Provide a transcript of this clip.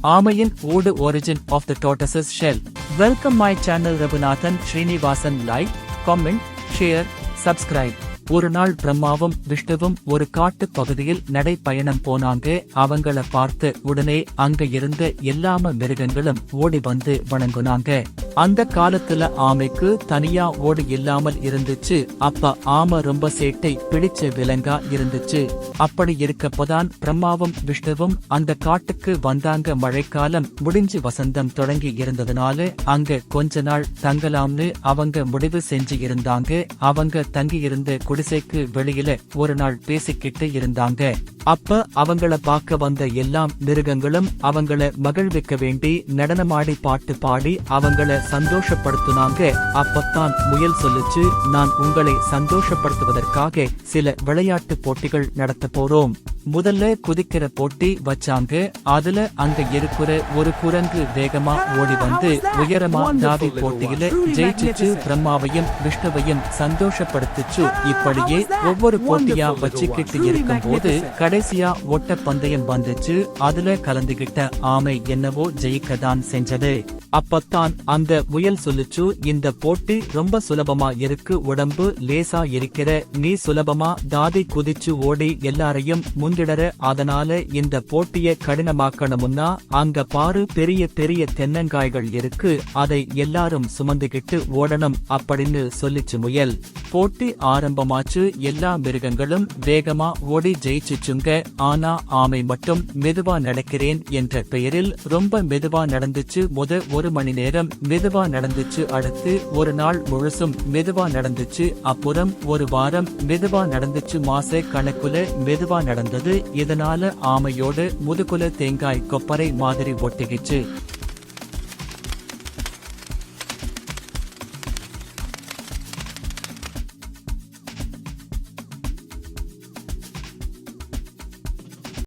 ஆமையின் ஓடு origin of the tortoise's shell. Welcome my channel Raghunathan Srinivasan. Like, comment, share, subscribe. ஒரு நாள் பிரம்மாவும் விஷ்ணுவும் ஒரு காட்டு பகுதியில் நடைப்பயணம் போனாங்க. அவங்கள பார்த்து உடனே அங்க இருந்த எல்லாம மிருகங்களும் ஓடி வந்து வணங்குனாங்க. அந்த காலத்துல ஆமைக்கு தனியா ஓடு இல்லாமல் இருந்துச்சு. அப்ப ஆமை ரொம்ப சேட்டை பிடிச்ச விலங்கா இருந்துச்சு. அப்படி இருக்கப்பதான் பிரம்மாவும் விஷ்ணுவும் அந்த காட்டுக்கு வந்தாங்க. மழைக்காலம் முடிஞ்சு வசந்தம் தொடங்கி இருந்ததுனால அங்க கொஞ்ச நாள் தங்கலாம்னு அவங்க முடிவு செஞ்சு இருந்தாங்க. அவங்க தங்கி இருந்த குடிசைக்கு வெளியில ஒரு நாள் பேசிக்கிட்டு இருந்தாங்க. அப்ப அவங்கள பார்க்க வந்த எல்லா மிருகங்களும் அவங்கள மகிழ்விக்க வேண்டி நடனமாடி பாட்டு பாடி அவங்கள சந்தோஷப்படுத்தினாங்க. அப்பத்தான் முயல் சொல்லுச்சு, நான் உங்களை சந்தோஷப்படுத்துவதற்காக சில விளையாட்டு போட்டிகள் நடத்த போறோம். முதல்ல குதிக்கிற போட்டி வச்சாங்க. அதுல அங்க இருக்கிற ஒரு குரங்கு வேகமா ஓடி வந்து உயரமா தாவி போட்டியில ஜெயிச்சுச்சு. பிரம்மாவையும் விஷ்ணுவையும் சந்தோஷப்படுத்துச்சு. இப்படியே ஒவ்வொரு போட்டியா வச்சுக்கிட்டு இருக்கும் போது கடைசியா ஓட்ட பந்தயம் வந்துச்சு. அதுல கலந்துகிட்ட ஆமை என்னவோ ஜெயிக்கதான் செஞ்சது. அப்பத்தான் அந்த முயல் சொல்லுச்சு, இந்த போட்டி ரொம்ப சுலபமா இருக்கு, உடம்பு லேசா இருக்கிற நீ சுலபமா தாதி குதிச்சு ஓடி எல்லாரையும் முந்திடற. அதனால இந்த போட்டிய கடினமாக்கணும்னா அங்க பாரு பெரிய பெரிய தென்னங்காய்கள் இருக்கு, அதை எல்லாரும் சுமந்துகிட்டு ஓடணும் அப்படின்னு சொல்லிச்சு முயல். போட்டி ஆரம்பமாச்சு. எல்லா மிருகங்களும் வேகமா ஓடி ஜெயிச்சுச்சுங்க. ஆனா ஆமை மட்டும் மெதுவா நடக்கிறேன் என்ற பெயரில் ரொம்ப மெதுவா நடந்துச்சு. ஒரு மணி நேரம் மெதுவா நடந்துச்சு. அடுத்து ஒரு நாள் முழுசும் மெதுவா நடந்துச்சு. அப்புறம் ஒரு வாரம் மெதுவா நடந்துச்சு. மாச கணக்குல மெதுவா நடந்தது. இதனால ஆமையோட முதுகுல தேங்காய் கொப்பரை மாதிரி ஒட்டிக்கிச்சு.